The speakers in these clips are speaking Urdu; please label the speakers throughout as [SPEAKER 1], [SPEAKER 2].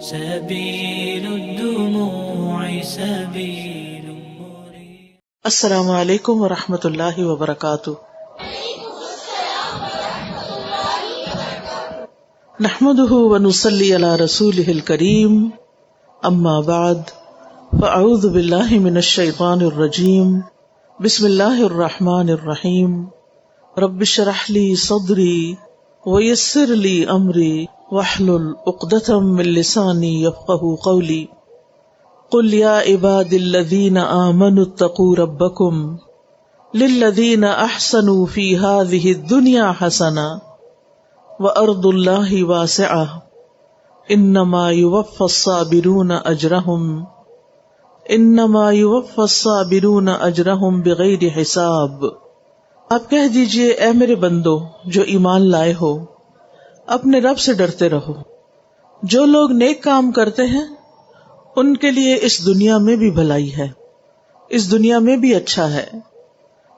[SPEAKER 1] سبيل الدموع سبيل مريح.
[SPEAKER 2] السلام علیکم ورحمۃ اللہ وبرکاتہ. نحمده ونصلي على رسوله الكريم. اما بعد فاعوذ باللہ من الشیطان الرجیم. بسم اللہ الرحمن الرحیم. رب اشرح لي صدری ويسر لي امری واحلل عقدۃ من لسانی یفقهوا قولی. قل یا عباد الذین آمنوا اتقوا ربکم للذین احسنوا فی هذه الدنیا حسنہ وارض اللہ واسعہ انما یوفی الصابرون اجرہم بغیر حساب. آپ کہہ دیجئے اے میرے بندو جو ایمان لائے ہو، اپنے رب سے ڈرتے رہو. جو لوگ نیک کام کرتے ہیں ان کے لیے اس دنیا میں بھی بھلائی ہے، اس دنیا میں بھی اچھا ہے،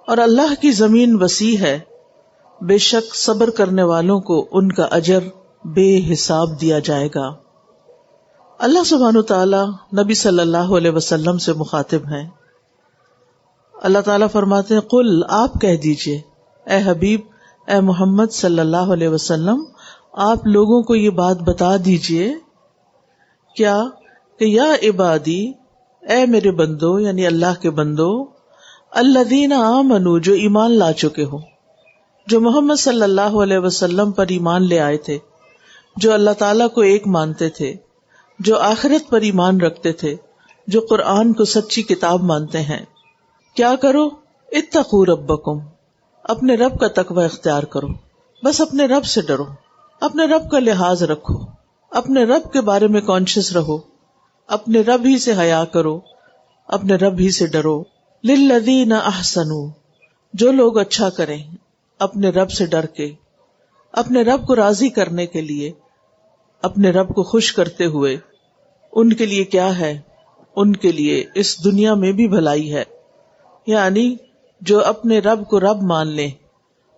[SPEAKER 2] اور اللہ کی زمین وسیع ہے. بے شک صبر کرنے والوں کو ان کا اجر بے حساب دیا جائے گا. اللہ سبحانہ تعالی نبی صلی اللہ علیہ وسلم سے مخاطب ہیں. اللہ تعالیٰ فرماتے ہیں قل، آپ کہہ دیجئے اے حبیب، اے محمد صلی اللہ علیہ وسلم، آپ لوگوں کو یہ بات بتا دیجئے کیا کہ یا عبادی، اے میرے بندو، یعنی اللہ کے بندو، الذین آمنوا، جو ایمان لا چکے ہو، جو محمد صلی اللہ علیہ وسلم پر ایمان لے آئے تھے، جو اللہ تعالیٰ کو ایک مانتے تھے، جو آخرت پر ایمان رکھتے تھے، جو قرآن کو سچی کتاب مانتے ہیں. کیا کرو؟ اتقوا ربکم، اپنے رب کا تقوی اختیار کرو. بس اپنے رب سے ڈرو، اپنے رب کا لحاظ رکھو، اپنے رب کے بارے میں کانشیس رہو، اپنے رب ہی سے حیا کرو، اپنے رب ہی سے ڈرو. للذین احسنوا، جو لوگ اچھا کریں اپنے رب سے ڈر کے، اپنے رب کو راضی کرنے کے لیے، اپنے رب کو خوش کرتے ہوئے، ان کے لیے کیا ہے؟ ان کے لیے اس دنیا میں بھی بھلائی ہے. یعنی جو اپنے رب کو رب مان لیں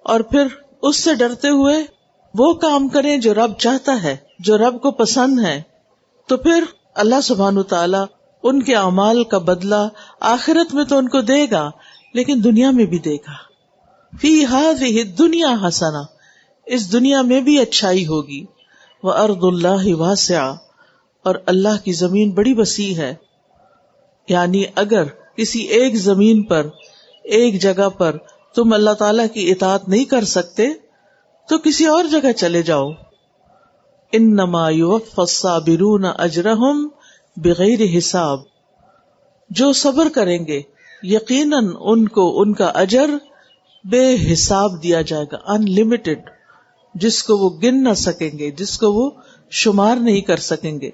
[SPEAKER 2] اور پھر اس سے ڈرتے ہوئے وہ کام کریں جو رب چاہتا ہے، جو رب کو پسند ہے، تو پھر اللہ سبحانہ تعالی ان کے اعمال کا بدلہ آخرت میں تو ان کو دے گا، لیکن دنیا میں بھی دے گا. فی ہذہ الدنیا حسنہ، اس دنیا میں بھی اچھائی ہوگی. وارض اللہ واسعہ، اور اللہ کی زمین بڑی وسیع ہے. یعنی اگر کسی ایک زمین پر، ایک جگہ پر تم اللہ تعالی کی اطاعت نہیں کر سکتے تو کسی اور جگہ چلے جاؤ. انما یوفی الصابرون اجرہم بغیر حساب، جو صبر کریں گے یقیناً ان کو ان کا اجر بے حساب دیا جائے گا، ان لمیٹڈ، جس کو وہ گن نہ سکیں گے، جس کو وہ شمار نہیں کر سکیں گے،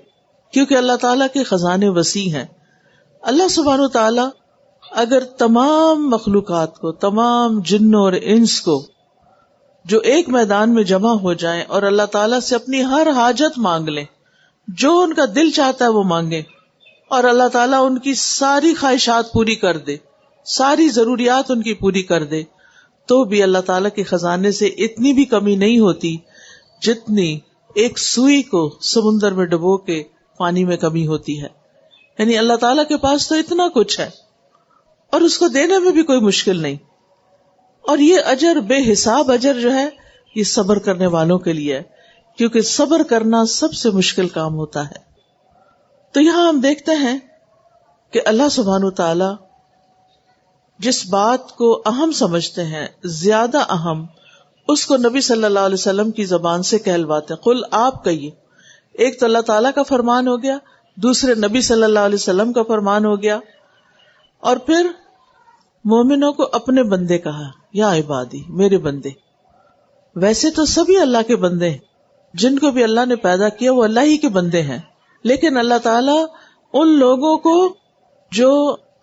[SPEAKER 2] کیونکہ اللہ تعالیٰ کے خزانے وسیع ہیں. اللہ سبحانہ تعالیٰ اگر تمام مخلوقات کو، تمام جنوں اور انس کو، جو ایک میدان میں جمع ہو جائیں اور اللہ تعالیٰ سے اپنی ہر حاجت مانگ لیں، جو ان کا دل چاہتا ہے وہ مانگیں، اور اللہ تعالیٰ ان کی ساری خواہشات پوری کر دے، ساری ضروریات ان کی پوری کر دے، تو بھی اللہ تعالیٰ کے خزانے سے اتنی بھی کمی نہیں ہوتی جتنی ایک سوئی کو سمندر میں ڈبو کے پانی میں کمی ہوتی ہے. یعنی اللہ تعالیٰ کے پاس تو اتنا کچھ ہے اور اس کو دینے میں بھی کوئی مشکل نہیں. اور یہ اجر بے حساب اجر جو ہے یہ صبر کرنے والوں کے لیے ہے، کیونکہ صبر کرنا سب سے مشکل کام ہوتا ہے. تو یہاں ہم دیکھتے ہیں کہ اللہ سبحانہ تعالی جس بات کو اہم سمجھتے ہیں، زیادہ اہم، اس کو نبی صلی اللہ علیہ وسلم کی زبان سے کہلواتے ہیں. قل، آپ کہیے. ایک تو اللہ تعالیٰ کا فرمان ہو گیا، دوسرے نبی صلی اللہ علیہ وسلم کا فرمان ہو گیا، اور پھر مومنوں کو اپنے بندے کہا، یا عبادی، میرے بندے. ویسے تو سبھی اللہ کے بندے ہیں، جن کو بھی اللہ نے پیدا کیا وہ اللہ ہی کے بندے ہیں، لیکن اللہ تعالیٰ ان لوگوں کو جو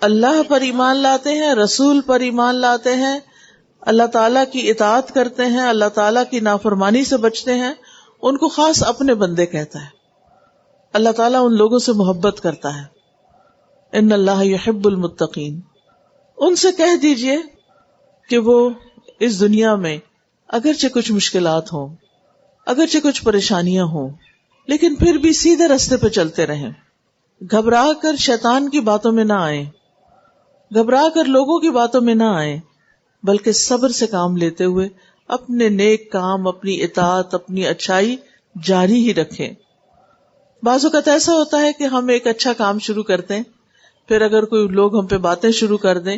[SPEAKER 2] اللہ پر ایمان لاتے ہیں، رسول پر ایمان لاتے ہیں، اللہ تعالیٰ کی اطاعت کرتے ہیں، اللہ تعالیٰ کی نافرمانی سے بچتے ہیں، ان کو خاص اپنے بندے کہتا ہے. اللہ تعالیٰ ان لوگوں سے محبت کرتا ہے. ان اللہ یحب المتقین. ان سے کہہ دیجئے کہ وہ اس دنیا میں اگرچہ کچھ مشکلات ہوں، اگرچہ کچھ پریشانیاں ہوں، لیکن پھر بھی سیدھے راستے پہ چلتے رہیں. گھبرا کر شیطان کی باتوں میں نہ آئیں، گھبرا کر لوگوں کی باتوں میں نہ آئیں، بلکہ صبر سے کام لیتے ہوئے اپنے نیک کام، اپنی اطاعت، اپنی اچھائی جاری ہی رکھیں. بعض اوقات ایسا ہوتا ہے کہ ہم ایک اچھا کام شروع کرتے ہیں، پھر اگر کوئی لوگ ہم پہ باتیں شروع کر دیں،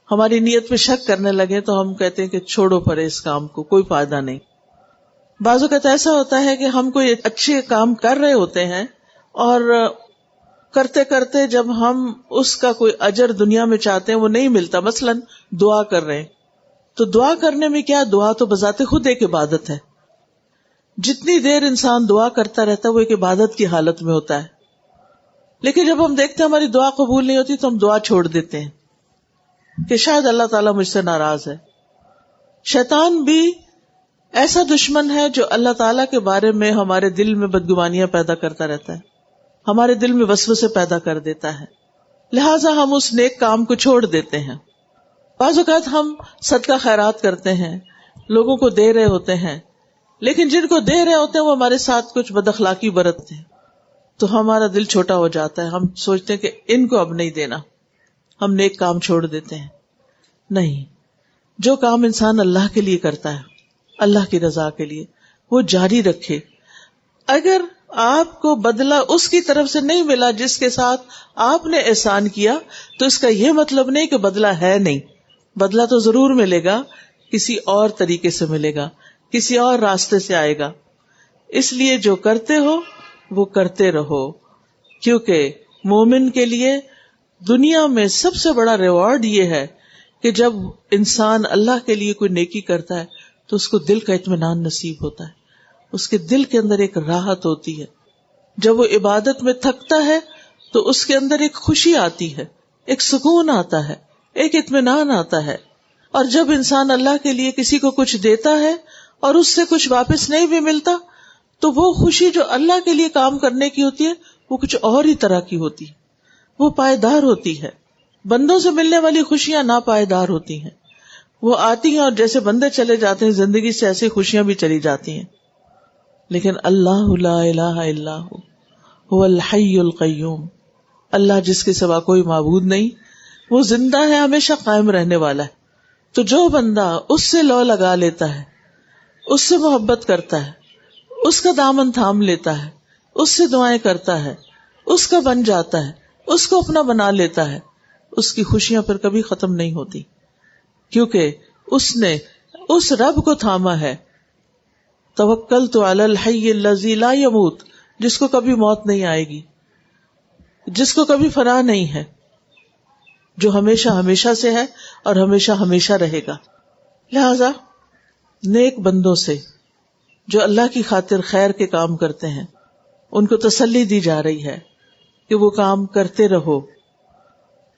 [SPEAKER 2] ہماری نیت پہ شک کرنے لگے، تو ہم کہتے ہیں کہ چھوڑو پرے اس کام کو، کوئی فائدہ نہیں. بعض اوقات ایسا ہوتا ہے کہ ہم کوئی اچھے کام کر رہے ہوتے ہیں اور کرتے کرتے جب ہم اس کا کوئی اجر دنیا میں چاہتے ہیں وہ نہیں ملتا. مثلا دعا کر رہے ہیں، تو دعا کرنے میں کیا، دعا تو بذات خود ایک عبادت ہے. جتنی دیر انسان دعا کرتا رہتا ہے وہ ایک عبادت کی حالت میں ہوتا ہے. لیکن جب ہم دیکھتے ہیں ہماری دعا قبول نہیں ہوتی تو ہم دعا چھوڑ دیتے ہیں کہ شاید اللہ تعالیٰ مجھ سے ناراض ہے. شیطان بھی ایسا دشمن ہے جو اللہ تعالیٰ کے بارے میں ہمارے دل میں بدگمانیاں پیدا کرتا رہتا ہے، ہمارے دل میں وسوسے پیدا کر دیتا ہے، لہٰذا ہم اس نیک کام کو چھوڑ دیتے ہیں. بعض اوقات ہم صدقہ خیرات کرتے ہیں، لوگوں کو دے رہے ہوتے ہیں، لیکن جن کو دے رہے ہوتے ہیں وہ ہمارے ساتھ کچھ بد اخلاقی برتتے ہیں، تو ہمارا دل چھوٹا ہو جاتا ہے. ہم سوچتے ہیں کہ ان کو اب نہیں دینا، ہم نیک کام چھوڑ دیتے ہیں. نہیں، جو کام انسان اللہ کے لیے کرتا ہے، اللہ کی رضا کے لیے، وہ جاری رکھے. اگر آپ کو بدلہ اس کی طرف سے نہیں ملا جس کے ساتھ آپ نے احسان کیا، تو اس کا یہ مطلب نہیں کہ بدلہ ہے نہیں. بدلہ تو ضرور ملے گا، کسی اور طریقے سے ملے گا، کسی اور راستے سے آئے گا. اس لیے جو کرتے ہو وہ کرتے رہو، کیونکہ مومن کے لیے دنیا میں سب سے بڑا ریوارڈ یہ ہے کہ جب انسان اللہ کے لیے کوئی نیکی کرتا ہے تو اس کو دل کا اطمینان نصیب ہوتا ہے، اس کے دل کے اندر ایک راحت ہوتی ہے. جب وہ عبادت میں تھکتا ہے تو اس کے اندر ایک خوشی آتی ہے، ایک سکون آتا ہے، ایک اطمینان آتا ہے. اور جب انسان اللہ کے لیے کسی کو کچھ دیتا ہے اور اس سے کچھ واپس نہیں بھی ملتا، تو وہ خوشی جو اللہ کے لیے کام کرنے کی ہوتی ہے وہ کچھ اور ہی طرح کی ہوتی ہے، وہ پائیدار ہوتی ہے. بندوں سے ملنے والی خوشیاں ناپائیدار ہوتی ہیں، وہ آتی ہیں اور جیسے بندے چلے جاتے ہیں زندگی سے، ایسے خوشیاں بھی چلی جاتی ہیں. لیکن اللہ لا الہ الا هو الحی القیوم، اللہ جس کے سوا کوئی معبود نہیں، وہ زندہ ہے، ہمیشہ قائم رہنے والا ہے. تو جو بندہ اس سے لو لگا لیتا ہے، اس سے محبت کرتا ہے، اس کا دامن تھام لیتا ہے، اس سے دعائیں کرتا ہے، اس کا بن جاتا ہے، اس کو اپنا بنا لیتا ہے، اس کی خوشیاں پھر کبھی ختم نہیں ہوتی، کیونکہ اس نے اس رب کو تھاما ہے. توکلت علی الحی الذی لا یموت، جس کو کبھی موت نہیں آئے گی، جس کو کبھی فنا نہیں ہے، جو ہمیشہ ہمیشہ سے ہے اور ہمیشہ ہمیشہ رہے گا. لہذا نیک بندوں سے جو اللہ کی خاطر خیر کے کام کرتے ہیں ان کو تسلی دی جا رہی ہے کہ وہ کام کرتے رہو،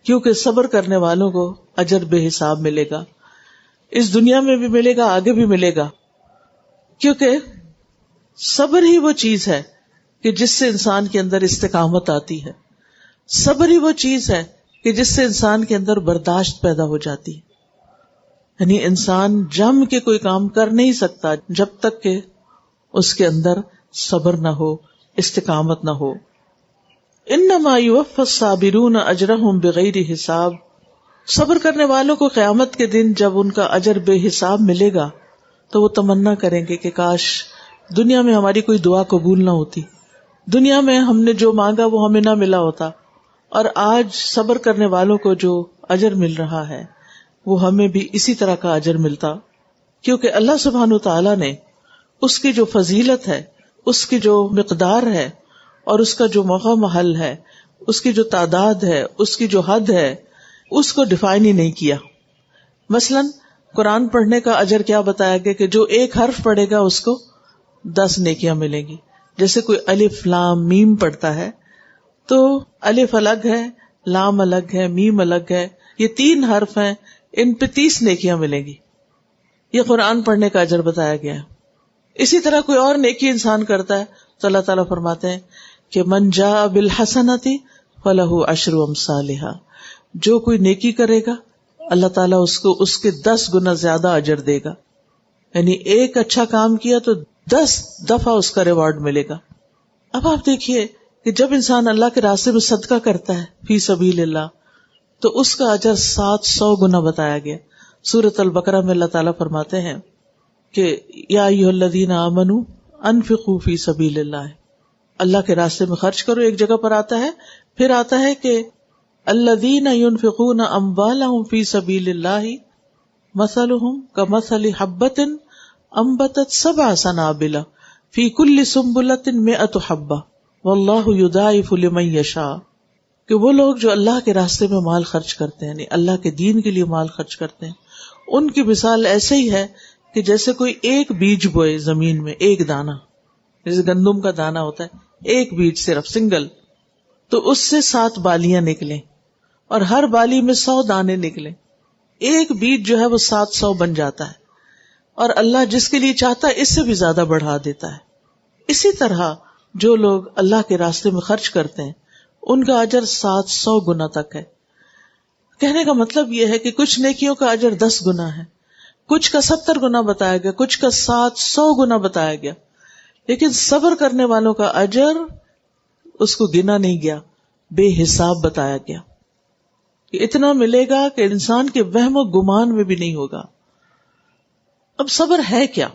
[SPEAKER 2] کیونکہ صبر کرنے والوں کو اجر بے حساب ملے گا، اس دنیا میں بھی ملے گا، آگے بھی ملے گا. کیونکہ صبر ہی وہ چیز ہے کہ جس سے انسان کے اندر استقامت آتی ہے، صبر ہی وہ چیز ہے کہ جس سے انسان کے اندر برداشت پیدا ہو جاتی ہے. یعنی انسان جم کے کوئی کام کر نہیں سکتا جب تک کہ اس کے اندر صبر نہ ہو، استقامت نہ ہو. انما یوفی الصابرون اجرہم بغیر حساب، صبر کرنے والوں کو قیامت کے دن جب ان کا اجر بے حساب ملے گا تو وہ تمنا کریں گے کہ کاش دنیا میں ہماری کوئی دعا قبول نہ ہوتی، دنیا میں ہم نے جو مانگا وہ ہمیں نہ ملا ہوتا، اور آج صبر کرنے والوں کو جو اجر مل رہا ہے وہ ہمیں بھی اسی طرح کا اجر ملتا. کیونکہ اللہ سبحانہ وتعالی نے اس کی جو فضیلت ہے، اس کی جو مقدار ہے اور اس کا جو موقع محل ہے، اس کی جو تعداد ہے، اس کی جو حد ہے، اس کو ڈیفائن ہی نہیں کیا. مثلا قرآن پڑھنے کا اجر کیا بتایا گیا کہ جو ایک حرف پڑھے گا اس کو 10 نیکیاں ملیں گی. جیسے کوئی الف لام میم پڑھتا ہے تو الف الگ ہے، لام الگ ہے، میم الگ ہے، یہ 3 حرف ہیں، ان پہ 30 نیکیاں ملیں گی. یہ قرآن پڑھنے کا اجر بتایا گیا ہے. اسی طرح کوئی اور نیکی انسان کرتا ہے تو اللہ تعالیٰ فرماتے ہیں کہ من جاء بالحسنۃ فلہ عشر امثالھا، جو کوئی نیکی کرے گا اللہ تعالیٰ اس کو اس کے 10 گنا زیادہ اجر دے گا. یعنی ایک اچھا کام کیا تو 10 دفعہ اس کا ریوارڈ ملے گا. اب آپ دیکھیے کہ جب انسان اللہ کے راستے میں صدقہ کرتا ہے فی سبیل اللہ تو اس کا اجر 700 گنا بتایا گیا. سورۃ البقرہ میں اللہ تعالیٰ فرماتے ہیں کہ یا ایھا الذین آمنوا انفقوا فی سبیل اللہ، اللہ کے راستے میں خرچ کرو. ایک جگہ پر آتا ہے، پھر آتا ہے کہ الذین ينفقون اموالهم فی سبیل اللہ مثلهم کمثل حبۃ انبتت 7 سنابل فی کل سنبلۃ 100 حبۃ واللہ یضاعف لمن یشاء. کہ وہ لوگ جو اللہ کے راستے میں مال خرچ کرتے ہیں، یعنی اللہ کے دین کے لیے مال خرچ کرتے ہیں، ان کی مثال ایسے ہی ہے کہ جیسے کوئی ایک بیج بوئے زمین میں، ایک دانہ، جیسے گندم کا دانہ ہوتا ہے، ایک بیج صرف سنگل، تو اس سے 7 بالیاں نکلیں اور ہر بالی میں 100 دانے نکلیں. ایک بیج جو ہے وہ 700 بن جاتا ہے، اور اللہ جس کے لیے چاہتا ہے اس سے بھی زیادہ بڑھا دیتا ہے. اسی طرح جو لوگ اللہ کے راستے میں خرچ کرتے ہیں ان کا اجر 700 گنا تک ہے. کہنے کا مطلب یہ ہے کہ کچھ نیکیوں کا اجر 10 گنا ہے، کچھ کا 70 گنا بتایا گیا، کچھ کا 700 گنا بتایا گیا. لیکن صبر کرنے والوں کا اجر اس کو گنا نہیں گیا، بے حساب بتایا گیا کہ اتنا ملے گا کہ انسان کے وہم و گمان میں بھی نہیں ہوگا. اب صبر ہے کیا؟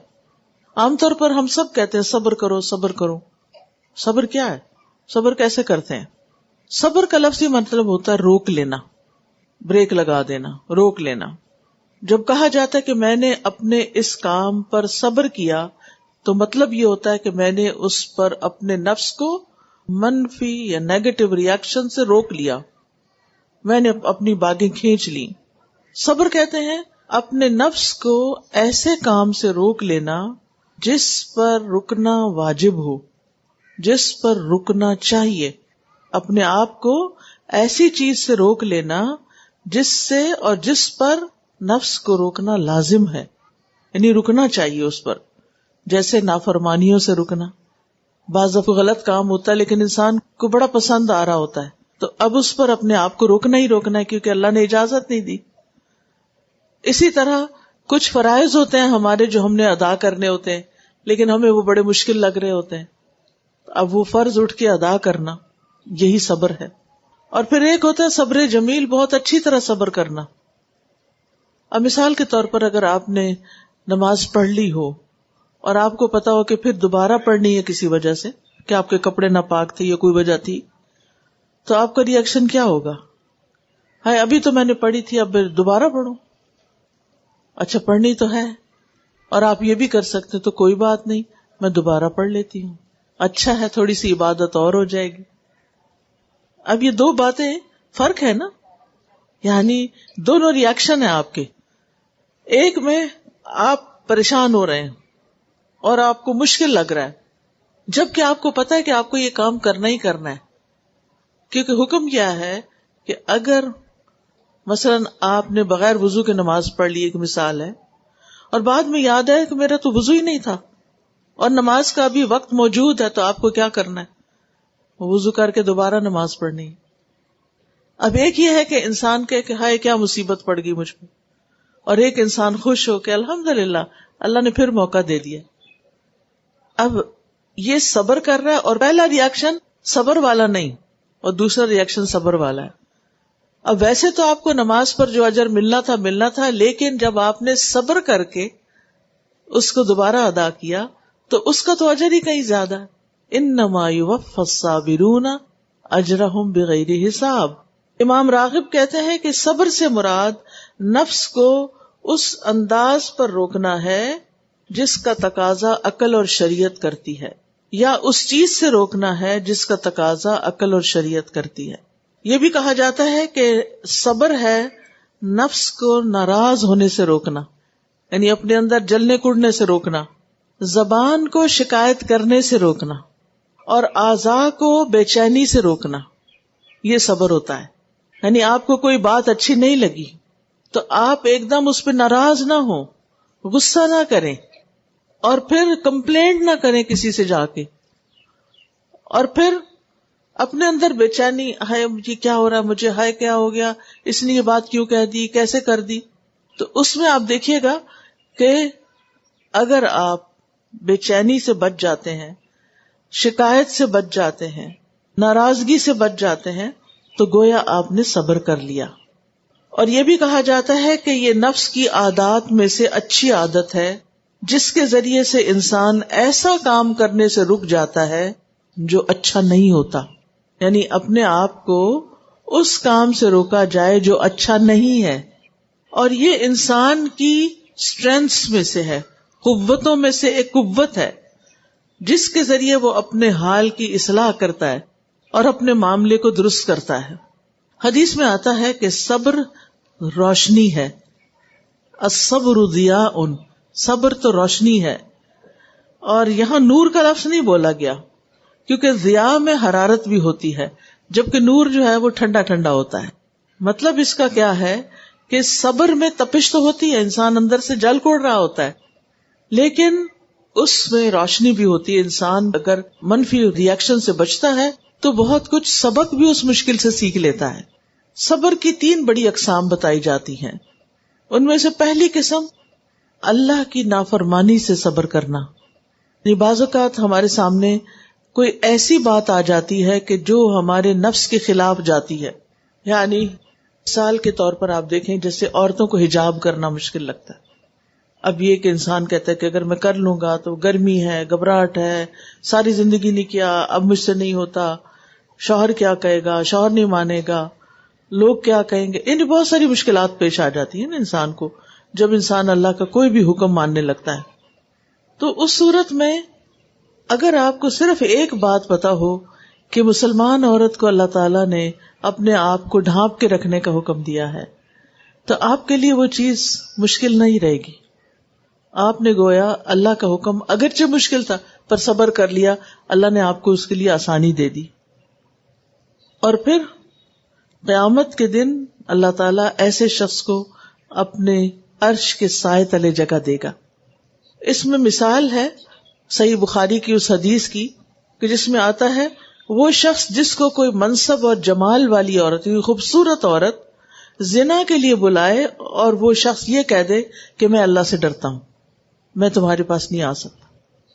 [SPEAKER 2] عام طور پر ہم سب کہتے ہیں صبر کرو صبر کرو. صبر کیا ہے؟ صبر کیسے کرتے ہیں؟ صبر کا لفظی مطلب ہوتا ہے روک لینا، بریک لگا دینا، روک لینا. جب کہا جاتا ہے کہ میں نے اپنے اس کام پر صبر کیا تو مطلب یہ ہوتا ہے کہ میں نے اس پر اپنے نفس کو منفی یا نیگیٹو ریاکشن سے روک لیا، میں نے اپنی باگیں کھینچ لی. صبر کہتے ہیں اپنے نفس کو ایسے کام سے روک لینا جس پر رکنا واجب ہو، جس پر رکنا چاہیے. اپنے آپ کو ایسی چیز سے روک لینا جس سے اور جس پر نفس کو روکنا لازم ہے، یعنی رکنا چاہیے اس پر. جیسے نافرمانیوں سے رکنا. بعض دفعہ غلط کام ہوتا ہے لیکن انسان کو بڑا پسند آ رہا ہوتا ہے تو اب اس پر اپنے آپ کو روکنا ہی روکنا ہے کیونکہ اللہ نے اجازت نہیں دی. اسی طرح کچھ فرائض ہوتے ہیں ہمارے جو ہم نے ادا کرنے ہوتے ہیں لیکن ہمیں وہ بڑے مشکل لگ رہے ہوتے ہیں، اب وہ فرض اٹھ کے ادا کرنا، یہی صبر ہے. اور پھر ایک ہوتا ہے صبر جمیل، بہت اچھی طرح صبر کرنا. اب مثال کے طور پر اگر آپ نے نماز پڑھ لی ہو اور آپ کو پتا ہو کہ پھر دوبارہ پڑھنی ہے کسی وجہ سے، کہ آپ کے کپڑے ناپاک تھے یا کوئی وجہ تھی، تو آپ کا ری ایکشن کیا ہوگا؟ ہائے ابھی تو میں نے پڑھی تھی، اب دوبارہ پڑھوں. اچھا پڑھنی تو ہے، اور آپ یہ بھی کر سکتے تو کوئی بات نہیں، میں دوبارہ پڑھ لیتی ہوں، اچھا ہے تھوڑی سی عبادت اور ہو جائے گی. اب یہ دو باتیں فرق ہے نا، یعنی دونوں ری ایکشن ہیں آپ کے. ایک میں آپ پریشان ہو رہے ہیں اور آپ کو مشکل لگ رہا ہے، جبکہ آپ کو پتا ہے کہ آپ کو یہ کام کرنا ہی کرنا ہے. کیونکہ حکم کیا ہے کہ اگر مثلا آپ نے بغیر وضو کے نماز پڑھ لی، ایک مثال ہے، اور بعد میں یاد ہے کہ میرا تو وضو ہی نہیں تھا اور نماز کا بھی وقت موجود ہے، تو آپ کو کیا کرنا ہے؟ وضو کر کے دوبارہ نماز پڑھنی. اب ایک یہ ہے کہ انسان کہ ہائے کیا مصیبت پڑ گئی مجھ پہ، اور ایک انسان خوش ہو کہ الحمدللہ اللہ نے پھر موقع دے دیا. اب یہ صبر کر رہا ہے اور پہلا ری ایکشن صبر والا نہیں اور دوسرا ری ایکشن صبر والا ہے. اب ویسے تو آپ کو نماز پر جو اجر ملنا تھا، لیکن جب آپ نے صبر کر کے اس کو دوبارہ ادا کیا تو اس کا تو اجر ہی کہیں زیادہ ہے. انما یوفی الصابرون اجرہم بغیر حساب. امام راغب کہتے ہیں کہ صبر سے مراد نفس کو اس انداز پر روکنا ہے جس کا تقاضا عقل اور شریعت کرتی ہے، یا اس چیز سے روکنا ہے جس کا تقاضا عقل اور شریعت کرتی ہے. یہ بھی کہا جاتا ہے کہ صبر ہے نفس کو ناراض ہونے سے روکنا، یعنی اپنے اندر جلنے کڑنے سے روکنا، زبان کو شکایت کرنے سے روکنا، اور اعضاء کو بے چینی سے روکنا. یہ صبر ہوتا ہے. یعنی آپ کو کوئی بات اچھی نہیں لگی تو آپ ایک دم اس پہ ناراض نہ ہو، غصہ نہ کریں، اور پھر کمپلینٹ نہ کریں کسی سے جا کے، اور پھر اپنے اندر بے چینی، ہائے مجھے کیا ہو رہا ہے، مجھے ہائے کیا ہو گیا، اس نے یہ بات کیوں کہہ دی، کیسے کر دی. تو اس میں آپ دیکھیے گا کہ اگر آپ بے چینی سے بچ جاتے ہیں شکایت سے بچ جاتے ہیں، ناراضگی سے بچ جاتے ہیں، تو گویا آپ نے صبر کر لیا۔ اور یہ بھی کہا جاتا ہے کہ یہ نفس کی عادات میں سے اچھی عادت ہے جس کے ذریعے سے انسان ایسا کام کرنے سے رک جاتا ہے جو اچھا نہیں ہوتا، یعنی اپنے آپ کو اس کام سے روکا جائے جو اچھا نہیں ہے۔ اور یہ انسان کی اسٹرینتھس میں سے ہے، قوتوں میں سے ایک قوت ہے جس کے ذریعے وہ اپنے حال کی اصلاح کرتا ہے اور اپنے معاملے کو درست کرتا ہے۔ حدیث میں آتا ہے کہ صبر روشنی ہے، الصبر ضیاء، صبر تو روشنی ہے۔ اور یہاں نور کا لفظ نہیں بولا گیا کیونکہ ضیاء میں حرارت بھی ہوتی ہے، جبکہ نور جو ہے وہ ٹھنڈا ٹھنڈا ہوتا ہے۔ مطلب اس کا کیا ہے کہ صبر میں تپش تو ہوتی ہے، انسان اندر سے جل کوڑ رہا ہوتا ہے، لیکن اس میں روشنی بھی ہوتی ہے۔ انسان اگر منفی ری ایکشن سے بچتا ہے تو بہت کچھ سبق بھی اس مشکل سے سیکھ لیتا ہے۔ صبر کی 3 بڑی اقسام بتائی جاتی ہیں، ان میں سے پہلی قسم اللہ کی نافرمانی سے صبر کرنا۔ بعض اوقات ہمارے سامنے کوئی ایسی بات آ جاتی ہے کہ جو ہمارے نفس کے خلاف جاتی ہے، یعنی مثال کے طور پر آپ دیکھیں جیسے عورتوں کو حجاب کرنا مشکل لگتا ہے۔ اب یہ کہ انسان کہتا ہے کہ اگر میں کر لوں گا تو گرمی ہے، گھبراہٹ ہے، ساری زندگی نہیں کیا، اب مجھ سے نہیں ہوتا، شوہر کیا کہے گا، شوہر نہیں مانے گا، لوگ کیا کہیں گے، ان بہت ساری مشکلات پیش آ جاتی ہیں نا انسان کو جب انسان اللہ کا کوئی بھی حکم ماننے لگتا ہے۔ تو اس صورت میں اگر آپ کو صرف ایک بات پتا ہو کہ مسلمان عورت کو اللہ تعالیٰ نے اپنے آپ کو ڈھانپ کے رکھنے کا حکم دیا ہے تو آپ کے لیے وہ چیز مشکل نہیں رہے گی۔ آپ نے گویا اللہ کا حکم اگرچہ مشکل تھا پر صبر کر لیا، اللہ نے آپ کو اس کے لیے آسانی دے دی۔ اور پھر قیامت کے دن اللہ تعالیٰ ایسے شخص کو اپنے عرش کے سائے تلے جگہ دے گا۔ اس میں مثال ہے صحیح بخاری کی اس حدیث کی کہ جس میں آتا ہے وہ شخص جس کو کوئی منصب اور جمال والی عورت، خوبصورت عورت زنا کے لیے بلائے اور وہ شخص یہ کہہ دے کہ میں اللہ سے ڈرتا ہوں، میں تمہارے پاس نہیں آ سکتا۔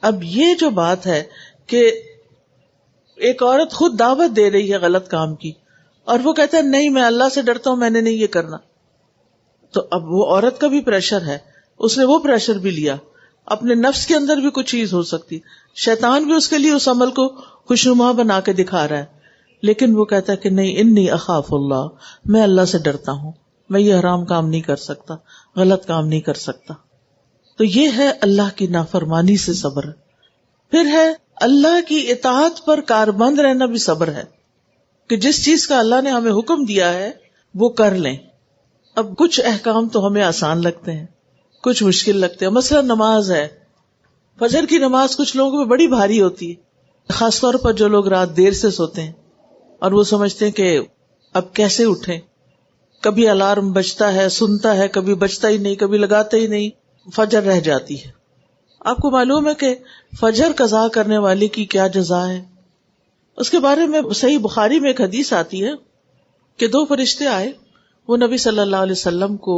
[SPEAKER 2] اب یہ جو بات ہے کہ ایک عورت خود دعوت دے رہی ہے غلط کام کی اور وہ کہتا ہے نہیں میں اللہ سے ڈرتا ہوں، میں نے نہیں یہ کرنا، تو اب وہ عورت کا بھی پریشر ہے، اس نے وہ پریشر بھی لیا، اپنے نفس کے اندر بھی کچھ چیز ہو سکتی، شیطان بھی اس کے لیے اس عمل کو خوشنما بنا کے دکھا رہا ہے، لیکن وہ کہتا ہے کہ نہیں انی اخاف اللہ، میں اللہ سے ڈرتا ہوں، میں یہ حرام کام نہیں کر سکتا، غلط کام نہیں کر سکتا۔ تو یہ ہے اللہ کی نافرمانی سے صبر۔ پھر ہے اللہ کی اطاعت پر کاربند رہنا بھی صبر ہے، کہ جس چیز کا اللہ نے ہمیں حکم دیا ہے وہ کر لیں۔ اب کچھ احکام تو ہمیں آسان لگتے ہیں، کچھ مشکل لگتے ہیں، مثلا نماز ہے، فجر کی نماز کچھ لوگوں پہ بڑی بھاری ہوتی ہے، خاص طور پر جو لوگ رات دیر سے سوتے ہیں اور وہ سمجھتے ہیں کہ اب کیسے اٹھیں، کبھی الارم بجتا ہے سنتا ہے، کبھی بجتا ہی نہیں، کبھی لگاتا ہی نہیں، فجر رہ جاتی ہے۔ آپ کو معلوم ہے کہ فجر قضا کرنے والے کی کیا جزا ہے؟ اس کے بارے میں صحیح بخاری میں ایک حدیث آتی ہے کہ 2 فرشتے آئے، وہ نبی صلی اللہ علیہ وسلم کو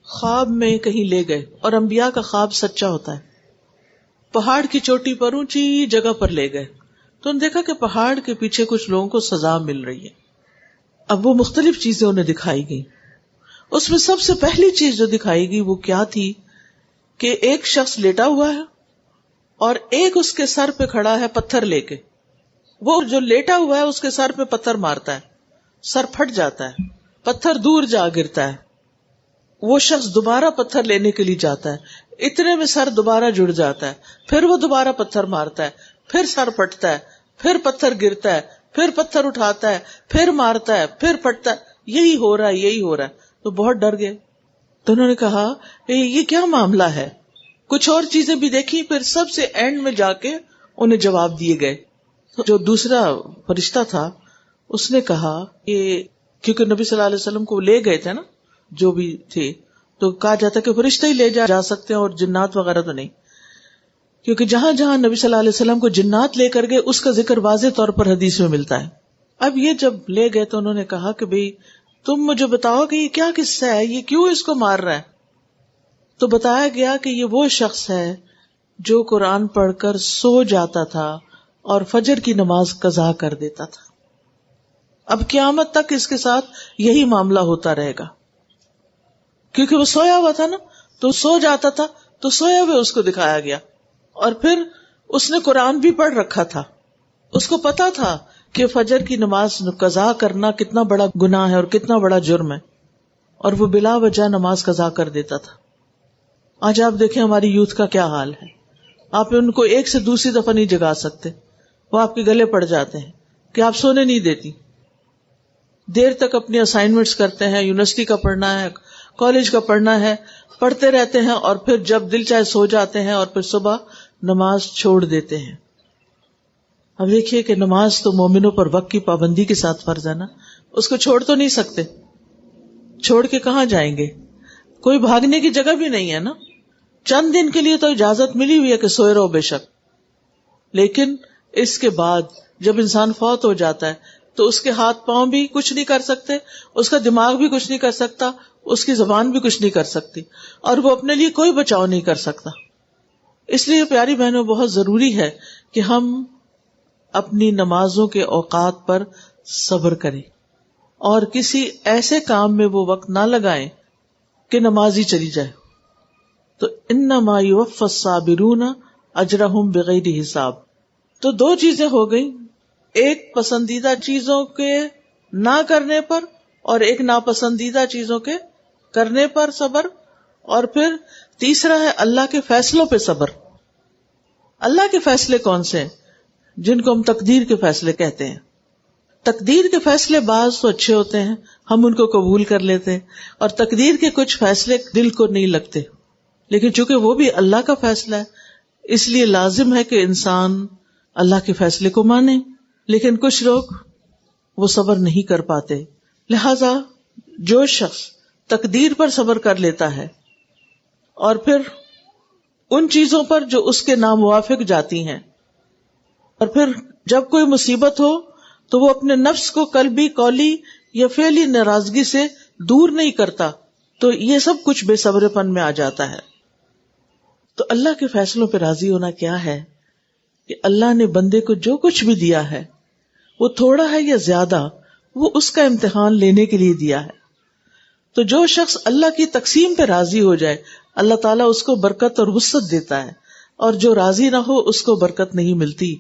[SPEAKER 2] خواب میں کہیں لے گئے، اور انبیاء کا خواب سچا ہوتا ہے۔ پہاڑ کی چوٹی پر اونچی جگہ پر لے گئے تو انہوں نے دیکھا کہ پہاڑ کے پیچھے کچھ لوگوں کو سزا مل رہی ہے۔ اب وہ مختلف چیزیں انہیں دکھائی گئی، اس میں سب سے پہلی چیز جو دکھائی گئی وہ کیا تھی کہ ایک شخص لیٹا ہوا ہے اور ایک اس کے سر پہ کھڑا ہے پتھر لے کے، وہ جو لیٹا ہوا ہے اس کے سر پہ پتھر مارتا ہے، سر پھٹ جاتا ہے، پتھر دور جا گرتا ہے، وہ شخص دوبارہ پتھر لینے کے لیے جاتا ہے، اتنے میں سر دوبارہ جڑ جاتا ہے، پھر وہ دوبارہ پتھر مارتا ہے، پھر سر پھٹتا ہے، پھر پتھر گرتا ہے، پھر پتھر اٹھاتا ہے، پھر مارتا ہے، پھر پھٹتا ہے، یہی ہو رہا ہے۔ تو بہت ڈر گئے، تو انہوں نے کہا یہ کیا معاملہ ہے؟ کچھ اور چیزیں بھی دیکھی، پھر سب سے اینڈ میں جا کے انہیں جواب دیے گئے۔ جو دوسرا فرشتہ تھا اس نے کہا کہ کیونکہ نبی صلی اللہ علیہ وسلم کو لے گئے تھے نا جو بھی تھے، تو کہا جاتا کہ فرشتے ہی لے جا سکتے ہیں اور جنات وغیرہ تو نہیں، کیونکہ جہاں جہاں نبی صلی اللہ علیہ وسلم کو جنات لے کر گئے اس کا ذکر واضح طور پر حدیث میں ملتا ہے۔ اب یہ جب لے گئے تو انہوں نے کہا کہ بھئی تم مجھے بتاؤ کہ یہ کیا قصہ ہے، یہ کیوں اس کو مار رہا ہے؟ تو بتایا گیا کہ یہ وہ شخص ہے جو قرآن پڑھ کر سو جاتا تھا اور فجر کی نماز قضا کر دیتا تھا. اب قیامت تک اس کے ساتھ یہی معاملہ ہوتا رہے گا، کیونکہ وہ سویا ہوا تھا نا، تو سو جاتا تھا تو سویا ہوئے اس کو دکھایا گیا. اور پھر اس نے قرآن بھی پڑھ رکھا تھا، اس کو پتا تھا کہ فجر کی نماز قضا کرنا کتنا بڑا گناہ ہے اور کتنا بڑا جرم ہے، اور وہ بلا وجہ نماز قضا کر دیتا تھا. آج آپ دیکھیں ہماری یوتھ کا کیا حال ہے. آپ ان کو ایک سے دوسری دفعہ نہیں جگا سکتے، وہ آپ کے گلے پڑ جاتے ہیں کہ آپ سونے نہیں دیتی. دیر تک اپنی اسائنمنٹس کرتے ہیں، یونیورسٹی کا پڑھنا ہے، کالج کا پڑھنا ہے، پڑھتے رہتے ہیں، اور پھر جب دل چاہے سو جاتے ہیں، اور پھر صبح نماز چھوڑ دیتے ہیں. اب دیکھیے کہ نماز تو مومنوں پر وقت کی پابندی کے ساتھ فرض ہے نا، اس کو چھوڑ تو نہیں سکتے. چھوڑ کے کہاں جائیں گے؟ کوئی بھاگنے کی جگہ بھی نہیں ہے نا. چند دن کے لیے تو اجازت ملی ہوئی ہے کہ سوئے رہو بے شک، لیکن اس کے بعد جب انسان فوت ہو جاتا ہے تو اس کے ہاتھ پاؤں بھی کچھ نہیں کر سکتے، اس کا دماغ بھی کچھ نہیں کر سکتا، اس کی زبان بھی کچھ نہیں کر سکتی، اور وہ اپنے لیے کوئی بچاؤ نہیں کر سکتا. اس لیے پیاری بہنوں بہت ضروری ہے کہ ہم اپنی نمازوں کے اوقات پر صبر کریں اور کسی ایسے کام میں وہ وقت نہ لگائیں کہ نماز ہی چلی جائے. تو انما یوفی الصابرون اجرہم بغیر حساب. تو دو چیزیں ہو گئیں، ایک پسندیدہ چیزوں کے نہ کرنے پر اور ایک ناپسندیدہ چیزوں کے کرنے پر صبر، اور پھر تیسرا ہے اللہ کے فیصلوں پہ صبر. اللہ کے فیصلے کون سے ہیں؟ جن کو ہم تقدیر کے فیصلے کہتے ہیں. تقدیر کے فیصلے بعض تو اچھے ہوتے ہیں، ہم ان کو قبول کر لیتے ہیں، اور تقدیر کے کچھ فیصلے دل کو نہیں لگتے، لیکن چونکہ وہ بھی اللہ کا فیصلہ ہے اس لیے لازم ہے کہ انسان اللہ کے فیصلے کو مانے. لیکن کچھ لوگ وہ صبر نہیں کر پاتے. لہذا جو شخص تقدیر پر صبر کر لیتا ہے اور پھر ان چیزوں پر جو اس کے ناموافق جاتی ہیں، اور پھر جب کوئی مصیبت ہو تو وہ اپنے نفس کو قلبی، قولی یا فعلی ناراضگی سے دور نہیں کرتا، تو یہ سب کچھ بے صبر پن میں آ جاتا ہے. تو اللہ کے فیصلوں پہ راضی ہونا کیا ہے کہ اللہ نے بندے کو جو کچھ بھی دیا ہے، وہ تھوڑا ہے یا زیادہ، وہ اس کا امتحان لینے کے لیے دیا ہے. تو جو شخص اللہ کی تقسیم پہ راضی ہو جائے، اللہ تعالیٰ اس کو برکت اور وسعت دیتا ہے، اور جو راضی نہ ہو اس کو برکت نہیں ملتی.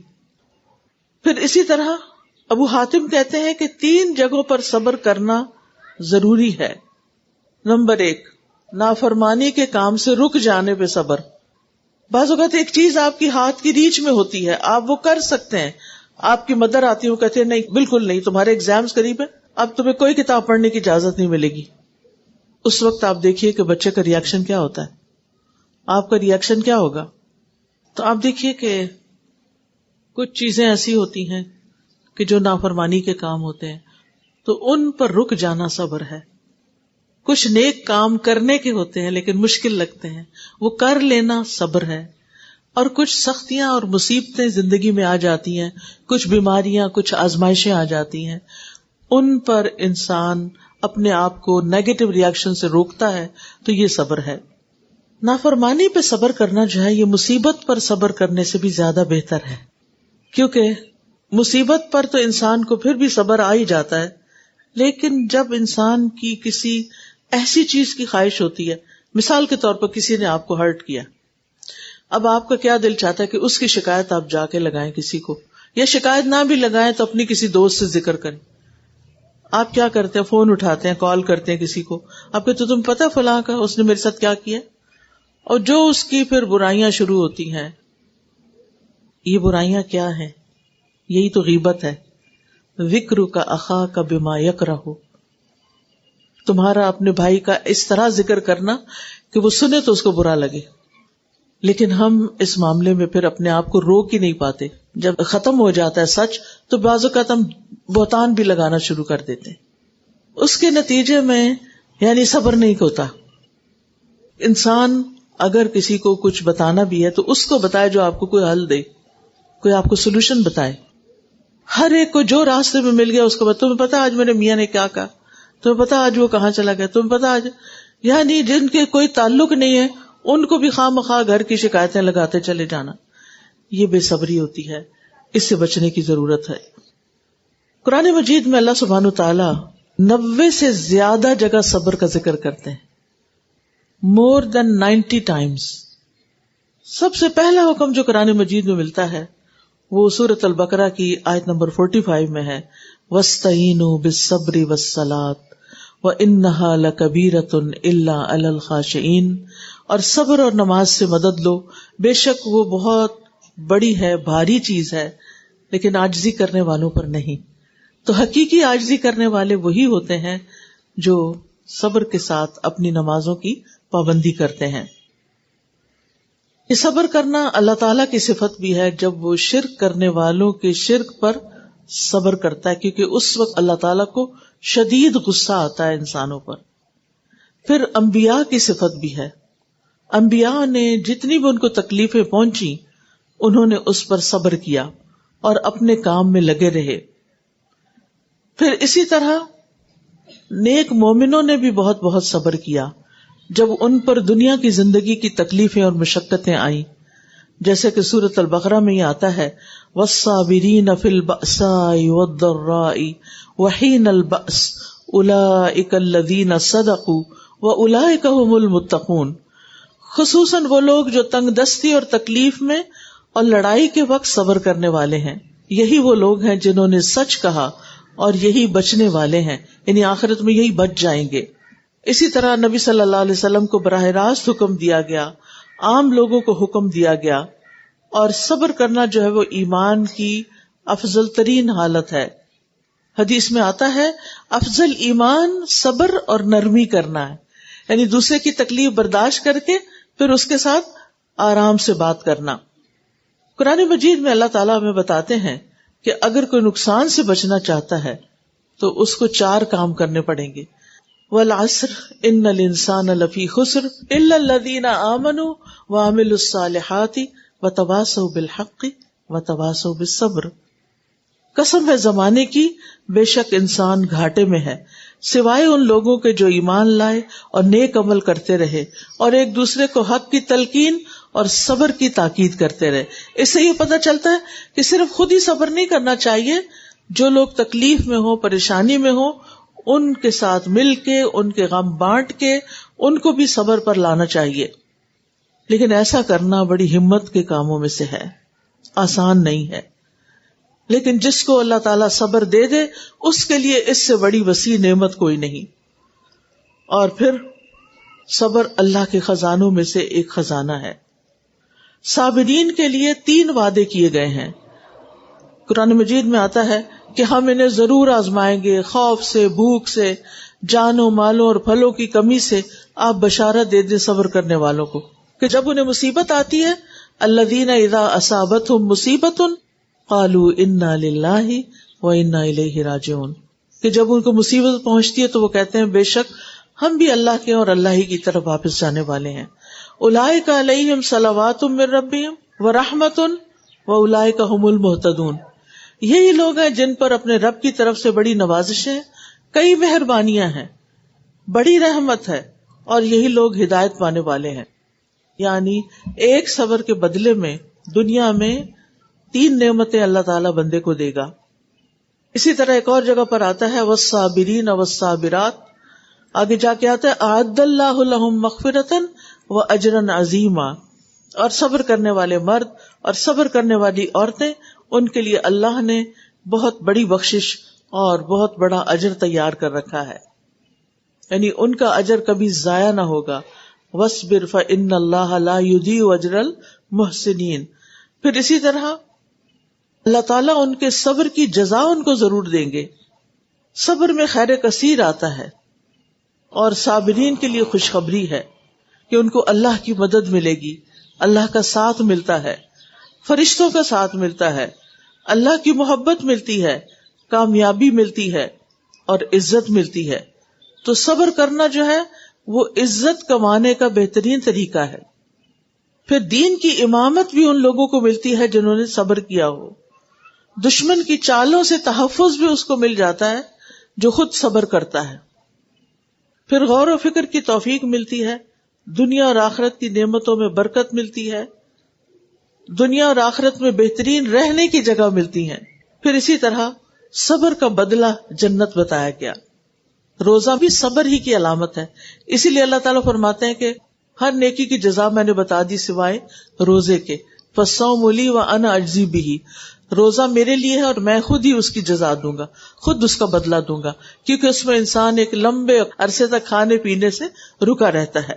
[SPEAKER 2] پھر اسی طرح ابو حاتم کہتے ہیں کہ 3 جگہوں پر صبر کرنا ضروری ہے. نمبر 1، نافرمانی کے کام سے رک جانے پہ صبر. بعض اوقات ایک چیز آپ کی ہاتھ کی ریچ میں ہوتی ہے، آپ وہ کر سکتے ہیں، آپ کی مدر آتی ہے، وہ کہتے ہیں نہیں بالکل نہیں، تمہارے ایگزامز قریب ہے، اب تمہیں کوئی کتاب پڑھنے کی اجازت نہیں ملے گی. اس وقت آپ دیکھیے کہ بچے کا ریئیکشن کیا ہوتا ہے، آپ کا ریئیکشن کیا ہوگا. تو آپ دیکھیے کہ کچھ چیزیں ایسی ہوتی ہیں کہ جو نافرمانی کے کام ہوتے ہیں تو ان پر رک جانا صبر ہے. کچھ نیک کام کرنے کے ہوتے ہیں لیکن مشکل لگتے ہیں، وہ کر لینا صبر ہے. اور کچھ سختیاں اور مصیبتیں زندگی میں آ جاتی ہیں، کچھ بیماریاں، کچھ آزمائشیں آ جاتی ہیں، ان پر انسان اپنے آپ کو نیگیٹو ریئیکشن سے روکتا ہے، تو یہ صبر ہے. نافرمانی پہ صبر کرنا جو ہے یہ مصیبت پر صبر کرنے سے بھی زیادہ بہتر ہے، کیونکہ مصیبت پر تو انسان کو پھر بھی صبر آ ہی جاتا ہے، لیکن جب انسان کی کسی ایسی چیز کی خواہش ہوتی ہے، مثال کے طور پر کسی نے آپ کو ہرٹ کیا، اب آپ کا کیا دل چاہتا ہے کہ اس کی شکایت آپ جا کے لگائیں کسی کو، یا شکایت نہ بھی لگائیں تو اپنی کسی دوست سے ذکر کریں. آپ کیا کرتے ہیں؟ فون اٹھاتے ہیں، کال کرتے ہیں کسی کو، آپ کہتے تم پتہ فلاں کا اس نے میرے ساتھ کیا کیا، اور جو اس کی پھر برائیاں شروع ہوتی ہیں. یہ برائیاں کیا ہیں؟ یہی تو غیبت ہے. ذکر کا اخا کا بما یکرہ، تمہارا اپنے بھائی کا اس طرح ذکر کرنا کہ وہ سنے تو اس کو برا لگے. لیکن ہم اس معاملے میں پھر اپنے آپ کو روک ہی نہیں پاتے. جب ختم ہو جاتا ہے سچ تو بعض اوقات ہم بہتان بھی لگانا شروع کر دیتے. اس کے نتیجے میں یعنی صبر نہیں ہوتا. انسان اگر کسی کو کچھ بتانا بھی ہے تو اس کو بتائے جو آپ کو کوئی حل دے، کوئی آپ کو سولوشن بتائے. ہر ایک کو جو راستے میں مل گیا اس کو بتا. تمہیں پتا آج میرے میاں نے کیا کہا، تمہیں پتا آج وہ کہاں چلا گیا، تمہیں پتا آج، یعنی جن کے کوئی تعلق نہیں ہے ان کو بھی خواہ مخواہ گھر کی شکایتیں لگاتے چلے جانا. یہ بے صبری ہوتی ہے. اس سے بچنے کی ضرورت ہے. قرآن مجید میں اللہ سبحانہ وتعالی 90 سے زیادہ جگہ صبر کا ذکر کرتے ہیں. more than 90 times. سب سے پہلا حکم جو قرآن مجید میں ملتا ہے وہ سورۃ البقرہ کی آیت نمبر 45 میں ہے، وَاسْتَعِینُوا بِالصَّبْرِ وَالصَّلَاةِ وَإِنَّهَا لَكَبِیرَةٌ إِلَّا عَلَى الْخَاشِعِينَ، اور صبر اور نماز سے مدد لو، بے شک وہ بہت بڑی ہے، بھاری چیز ہے، لیکن عاجزی کرنے والوں پر نہیں. تو حقیقی عاجزی کرنے والے وہی ہوتے ہیں جو صبر کے ساتھ اپنی نمازوں کی پابندی کرتے ہیں. یہ صبر کرنا اللہ تعالیٰ کی صفت بھی ہے جب وہ شرک کرنے والوں کے شرک پر صبر کرتا ہے، کیونکہ اس وقت اللہ تعالیٰ کو شدید غصہ آتا ہے انسانوں پر. پھر انبیاء کی صفت بھی ہے، انبیاء نے جتنی بھی ان کو تکلیفیں پہنچی انہوں نے اس پر صبر کیا اور اپنے کام میں لگے رہے. پھر اسی طرح نیک مومنوں نے بھی بہت بہت صبر کیا جب ان پر دنیا کی زندگی کی تکلیفیں اور مشقتیں آئیں، جیسے کہ سورۃ البقرہ میں یہ آتا ہے وَالصَّابِرِينَ فِي الْبَأْسَاءِ وَالضَّرَّاءِ وَحِينَ الْبَأْسِ أُولَئِكَ الَّذِينَ صَدَقُوا وَأُولَئِكَ هُمُ الْمُتَّقُونَ. خصوصاً وہ لوگ جو تنگ دستی اور تکلیف میں اور لڑائی کے وقت صبر کرنے والے ہیں، یہی وہ لوگ ہیں جنہوں نے سچ کہا اور یہی بچنے والے ہیں، یعنی آخرت میں یہی بچ جائیں گے. اسی طرح نبی صلی اللہ علیہ وسلم کو براہ راست حکم دیا گیا، عام لوگوں کو حکم دیا گیا، اور صبر کرنا جو ہے وہ ایمان کی افضل ترین حالت ہے. حدیث میں آتا ہے افضل ایمان صبر اور نرمی کرنا ہے، یعنی دوسرے کی تکلیف برداشت کر کے پھر اس کے ساتھ آرام سے بات کرنا. قرآن مجید میں اللہ تعالیٰ ہمیں بتاتے ہیں کہ اگر کوئی نقصان سے بچنا چاہتا ہے تو اس کو 4 کام کرنے پڑیں گے. والعصر ان الانسان لفی خسر الا الذین آمنوا وعملوا الصالحات وتواصوا بالحق وتواصوا بالصبر. قسم ہے زمانے کی، بے شک انسان گھاٹے میں ہے سوائے ان لوگوں کے جو ایمان لائے اور نیک عمل کرتے رہے اور ایک دوسرے کو حق کی تلقین اور صبر کی تاکید کرتے رہے. اس سے یہ پتہ چلتا ہے کہ صرف خود ہی صبر نہیں کرنا چاہیے، جو لوگ تکلیف میں ہوں، پریشانی میں ہوں، ان کے ساتھ مل کے، ان کے غم بانٹ کے ان کو بھی صبر پر لانا چاہیے. لیکن ایسا کرنا بڑی ہمت کے کاموں میں سے ہے، آسان نہیں ہے. لیکن جس کو اللہ تعالیٰ صبر دے دے اس کے لیے اس سے بڑی وسیع نعمت کوئی نہیں. اور پھر صبر اللہ کے خزانوں میں سے ایک خزانہ ہے. صابرین کے لیے 3 وعدے کیے گئے ہیں. قرآن مجید میں آتا ہے کہ ہم انہیں ضرور آزمائیں گے، خوف سے، بھوک سے، جانوں مالوں اور پھلوں کی کمی سے. آپ بشارت دے دیں صبر کرنے والوں کو کہ جب انہیں مصیبت آتی ہے، الذین اذا اصابتہم مصیبت قالوا انا للہ وانا الیہ راجعون، کہ جب ان کو مصیبت پہنچتی ہے تو وہ کہتے ہیں بے شک ہم بھی اللہ کے اور اللہ ہی کی طرف واپس جانے والے ہیں. اولئک علیہم صلوات من ربہم ورحمۃ واولئک ھم المہتدون. یہی لوگ ہیں جن پر اپنے رب کی طرف سے بڑی نوازشیں، کئی مہربانیاں ہیں، بڑی رحمت ہے، اور یہی لوگ ہدایت پانے والے ہیں. یعنی ایک صبر کے بدلے میں دنیا میں 3 نعمتیں اللہ تعالیٰ بندے کو دے گا. اسی طرح ایک اور جگہ پر آتا ہے والصابرین والصابرات، آگے جا کے آتا ہے اعد اللہ لہم مغفرۃ واجرا عظیما، اور صبر کرنے والے مرد اور صبر کرنے والی عورتیں، ان کے لیے اللہ نے بہت بڑی بخشش اور بہت بڑا اجر تیار کر رکھا ہے، یعنی ان کا اجر کبھی ضائع نہ ہوگا. وَاصْبِرْ فَإِنَّ اللَّهَ لَا يُضِيعُ أَجْرَ الْمُحْسِنِينَ. پھر اسی طرح اللہ تعالیٰ ان کے صبر کی جزا ان کو ضرور دیں گے. صبر میں خیر کثیر آتا ہے، اور صابرین کے لیے خوشخبری ہے کہ ان کو اللہ کی مدد ملے گی، اللہ کا ساتھ ملتا ہے، فرشتوں کا ساتھ ملتا ہے، اللہ کی محبت ملتی ہے، کامیابی ملتی ہے اور عزت ملتی ہے. تو صبر کرنا جو ہے وہ عزت کمانے کا بہترین طریقہ ہے. پھر دین کی امامت بھی ان لوگوں کو ملتی ہے جنہوں نے صبر کیا ہو. دشمن کی چالوں سے تحفظ بھی اس کو مل جاتا ہے جو خود صبر کرتا ہے. پھر غور و فکر کی توفیق ملتی ہے، دنیا اور آخرت کی نعمتوں میں برکت ملتی ہے. دنیا اور آخرت میں بہترین رہنے کی جگہ ملتی ہیں. پھر اسی طرح صبر کا بدلہ جنت بتایا گیا. روزہ بھی صبر ہی کی علامت ہے. اسی لیے اللہ تعالیٰ فرماتے ہیں کہ ہر نیکی کی جزا میں نے بتا دی سوائے روزے کے. فالصوم لی وانا اجزی بہ، روزہ میرے لیے ہے اور میں خود ہی اس کی جزا دوں گا، خود اس کا بدلہ دوں گا، کیونکہ اس میں انسان ایک لمبے عرصے تک کھانے پینے سے رکا رہتا ہے.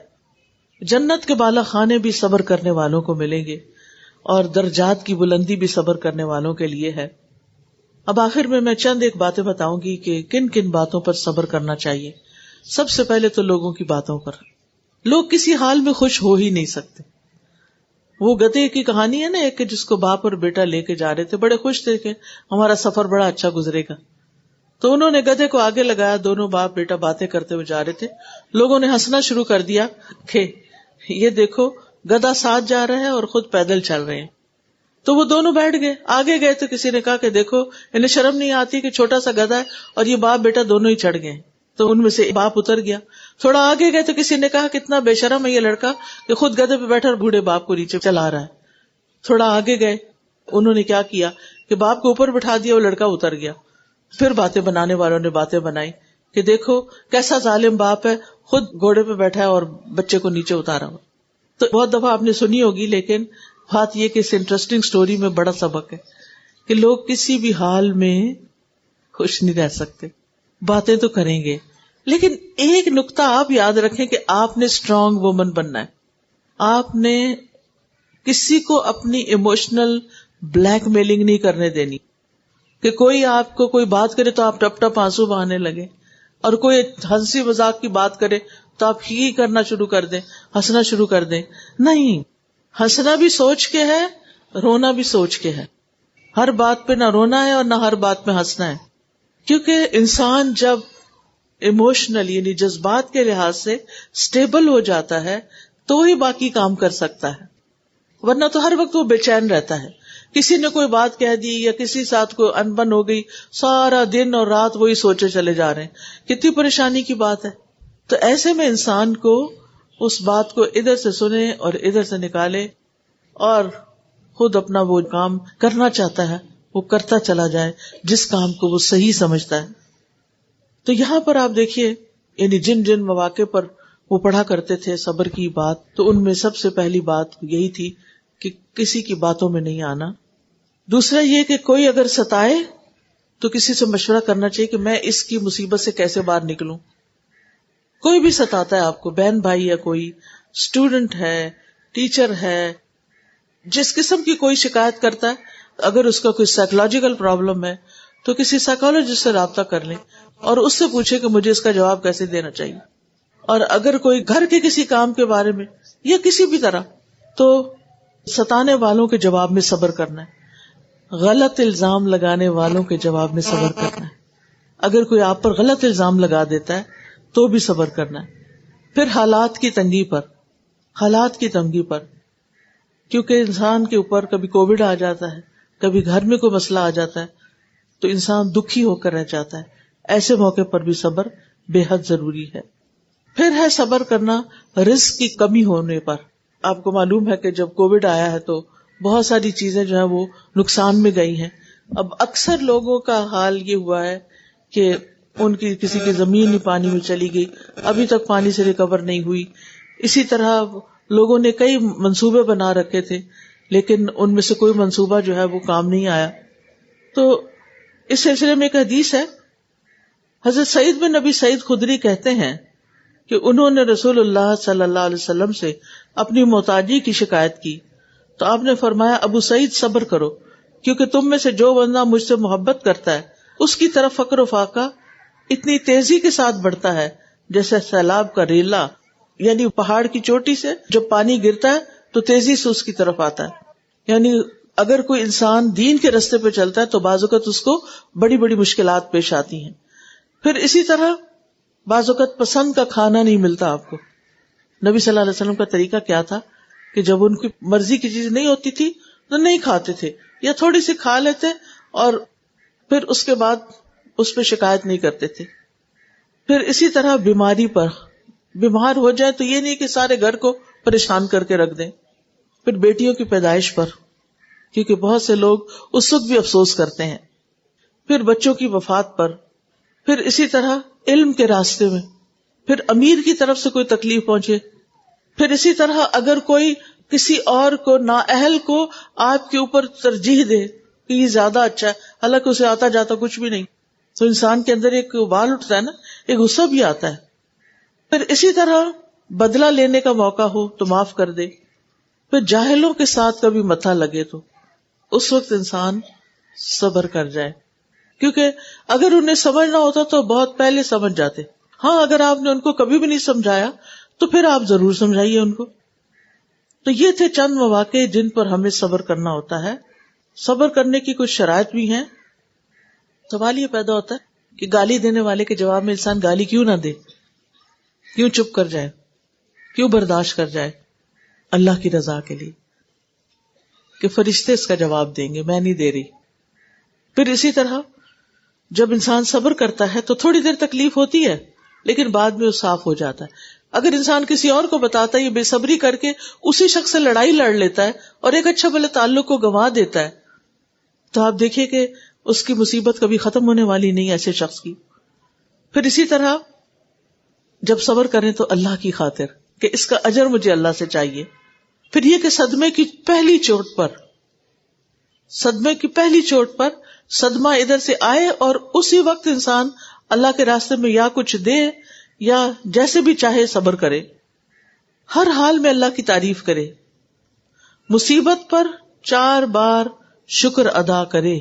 [SPEAKER 2] جنت کے بالا خانے بھی صبر کرنے والوں کو ملیں گے اور درجات کی بلندی بھی صبر کرنے والوں کے لیے ہے. اب آخر میں چند ایک باتیں بتاؤں گی کہ کن کن باتوں پر صبر کرنا چاہیے. سب سے پہلے تو لوگوں کی باتوں پر. لوگ کسی حال میں خوش ہو ہی نہیں سکتے. وہ گدھے کی کہانی ہے نا ایک، جس کو باپ اور بیٹا لے کے جا رہے تھے، بڑے خوش تھے کہ ہمارا سفر بڑا اچھا گزرے گا. تو انہوں نے گدھے کو آگے لگایا، دونوں باپ بیٹا باتیں کرتے ہوئے جا رہے تھے. لوگوں نے ہنسنا شروع کر دیا کہ یہ دیکھو گدھا ساتھ جا رہا ہے اور خود پیدل چل رہے ہیں. تو وہ دونوں بیٹھ گئے. آگے گئے تو کسی نے کہا کہ دیکھو انہیں شرم نہیں آتی کہ چھوٹا سا گدھا ہے اور یہ باپ بیٹا دونوں ہی چڑھ گئے. تو ان میں سے باپ اتر گیا. تھوڑا آگے گئے تو کسی نے کہا کتنا بے شرم ہے یہ لڑکا کہ خود گدھے پہ بیٹھا اور بوڑھے باپ کو نیچے چلا رہا ہے. تھوڑا آگے گئے، انہوں نے کیا کیا کہ باپ کو اوپر بٹھا دیا، وہ لڑکا اتر گیا. پھر باتیں بنانے والوں نے باتیں بنائی کہ دیکھو کیسا ظالم باپ ہے، خود گھوڑے پہ بیٹھا ہے اور بچے کو نیچے اتارا ہوا. تو بہت دفعہ آپ نے سنی ہوگی، لیکن بات یہ کہ اس انٹرسٹنگ سٹوری میں بڑا سبق ہے کہ لوگ کسی بھی حال میں خوش نہیں رہ سکتے. باتیں تو کریں گے، لیکن ایک نقطہ آپ یاد رکھیں کہ آپ نے اسٹرانگ وومن بننا ہے. آپ نے کسی کو اپنی ایموشنل بلیک میلنگ نہیں کرنے دینی کہ کوئی آپ کو کوئی بات کرے تو آپ ٹپ ٹپ آنسو بہانے لگے، اور کوئی ہنسی مذاق کی بات کرے تو آپ ہی کرنا شروع کر دیں، ہنسنا شروع کر دیں. نہیں، ہنسنا بھی سوچ کے ہے، رونا بھی سوچ کے ہے. ہر بات پہ نہ رونا ہے اور نہ ہر بات پہ ہنسنا ہے، کیونکہ انسان جب ایموشنل یعنی جذبات کے لحاظ سے سٹیبل ہو جاتا ہے تو ہی باقی کام کر سکتا ہے، ورنہ تو ہر وقت وہ بے چین رہتا ہے. کسی نے کوئی بات کہہ دی یا کسی ساتھ کوئی انبن ہو گئی، سارا دن اور رات وہی سوچے چلے جا رہے ہیں، کتنی پریشانی کی بات ہے. تو ایسے میں انسان کو اس بات کو ادھر سے سنے اور ادھر سے نکالے اور خود اپنا وہ کام کرنا چاہتا ہے وہ کرتا چلا جائے جس کام کو وہ صحیح سمجھتا ہے. تو یہاں پر آپ دیکھیے، یعنی جن جن مواقع پر وہ پڑھا کرتے تھے صبر کی بات، تو ان میں سب سے پہلی بات یہی تھی کہ کسی کی باتوں میں نہیں آنا. دوسرا یہ کہ کوئی اگر ستائے تو کسی سے مشورہ کرنا چاہیے کہ میں اس کی مصیبت سے کیسے باہر نکلوں. کوئی بھی ستاتا ہے آپ کو، بہن بھائی یا کوئی اسٹوڈنٹ ہے، ٹیچر ہے، جس قسم کی کوئی شکایت کرتا ہے، اگر اس کا کوئی سائیکولوجیکل پرابلم ہے تو کسی سائیکولوجسٹ سے رابطہ کر لیں اور اس سے پوچھے کہ مجھے اس کا جواب کیسے دینا چاہیے. اور اگر کوئی گھر کے کسی کام کے بارے میں یا کسی بھی طرح، تو ستانے والوں کے جواب میں صبر کرنا ہے، غلط الزام لگانے والوں کے جواب میں صبر کرنا ہے. اگر کوئی آپ پر غلط الزام لگا دیتا ہے تو بھی صبر کرنا ہے. پھر حالات کی تنگی پر، کیونکہ انسان کے اوپر کبھی کووڈ آ جاتا ہے، کبھی گھر میں کوئی مسئلہ آ جاتا ہے تو انسان دکھی ہو کر رہ جاتا ہے. ایسے موقع پر بھی صبر بے حد ضروری ہے. پھر ہے صبر کرنا رزق کی کمی ہونے پر. آپ کو معلوم ہے کہ جب کووڈ آیا ہے تو بہت ساری چیزیں جو ہیں وہ نقصان میں گئی ہیں. اب اکثر لوگوں کا حال یہ ہوا ہے کہ ان کی کسی کی زمین ہی پانی میں چلی گئی، ابھی تک پانی سے ریکور نہیں ہوئی. اسی طرح لوگوں نے کئی منصوبے بنا رکھے تھے لیکن ان میں سے کوئی منصوبہ جو ہے وہ کام نہیں آیا. تو اس سلسلے میں ایک حدیث ہے، حضرت سعید بن نبی سعید خدری کہتے ہیں کہ انہوں نے رسول اللہ صلی اللہ علیہ وسلم سے اپنی محتاجی کی شکایت کی تو آپ نے فرمایا، ابو سعید صبر کرو، کیونکہ تم میں سے جو بندہ مجھ سے محبت کرتا ہے اس کی طرف فقر و فاقہ اتنی تیزی کے ساتھ بڑھتا ہے جیسے سیلاب کا ریلا، یعنی پہاڑ کی چوٹی سے جب پانی گرتا ہے تو تیزی سے اس کی طرف آتا ہے. یعنی اگر کوئی انسان دین کے رستے پہ چلتا ہے تو بعض اوقات اس کو بڑی بڑی مشکلات پیش آتی ہیں. پھر اسی طرح بعض اوقات پسند کا کھانا نہیں ملتا آپ کو. نبی صلی اللہ علیہ وسلم کا طریقہ کیا تھا کہ جب ان کی مرضی کی چیز نہیں ہوتی تھی تو نہیں کھاتے تھے یا تھوڑی سی کھا لیتے اور پھر اس کے بعد اس پہ شکایت نہیں کرتے تھے. پھر اسی طرح بیماری پر، بیمار ہو جائے تو یہ نہیں کہ سارے گھر کو پریشان کر کے رکھ دیں. پھر بیٹیوں کی پیدائش پر، کیونکہ بہت سے لوگ اس وقت بھی افسوس کرتے ہیں. پھر بچوں کی وفات پر، پھر اسی طرح علم کے راستے میں، پھر امیر کی طرف سے کوئی تکلیف پہنچے، پھر اسی طرح اگر کوئی کسی اور کو نااہل کو آپ کے اوپر ترجیح دے کہ یہ زیادہ اچھا ہے، حالانکہ اسے آتا جاتا کچھ بھی نہیں، تو انسان کے اندر ایک وال اٹھتا ہے نا، ایک غصہ بھی آتا ہے. پھر اسی طرح بدلہ لینے کا موقع ہو تو معاف کر دے. پھر جاہلوں کے ساتھ کبھی متھا لگے تو اس وقت انسان صبر کر جائے، کیونکہ اگر انہیں سمجھنا ہوتا تو بہت پہلے سمجھ جاتے. ہاں اگر آپ نے ان کو کبھی بھی نہیں سمجھایا تو پھر آپ ضرور سمجھائیے ان کو. تو یہ تھے چند مواقع جن پر ہمیں صبر کرنا ہوتا ہے. صبر کرنے کی کچھ شرائط بھی ہیں. سوال یہ پیدا ہوتا ہے کہ گالی دینے والے کے جواب میں انسان گالی کیوں نہ دے، کیوں چپ کر جائے، کیوں برداشت کر جائے؟ اللہ کی رضا کے لیے کہ فرشتے اس کا جواب دیں گے، میں نہیں دے رہی. پھر اسی طرح جب انسان صبر کرتا ہے تو تھوڑی دیر تکلیف ہوتی ہے لیکن بعد میں وہ صاف ہو جاتا ہے. اگر انسان کسی اور کو بتاتا ہے، یہ بے صبری کر کے اسی شخص سے لڑائی لڑ لیتا ہے اور ایک اچھا بھلے تعلق کو گنوا دیتا ہے، تو آپ دیکھیے کہ اس کی مصیبت کبھی ختم ہونے والی نہیں ایسے شخص کی. پھر اسی طرح جب صبر کریں تو اللہ کی خاطر کہ اس کا اجر مجھے اللہ سے چاہیے. پھر یہ کہ صدمے کی پہلی چوٹ پر صدمہ ادھر سے آئے اور اسی وقت انسان اللہ کے راستے میں یا کچھ دے یا جیسے بھی چاہے صبر کرے. ہر حال میں اللہ کی تعریف کرے. مصیبت پر 4 بار شکر ادا کرے.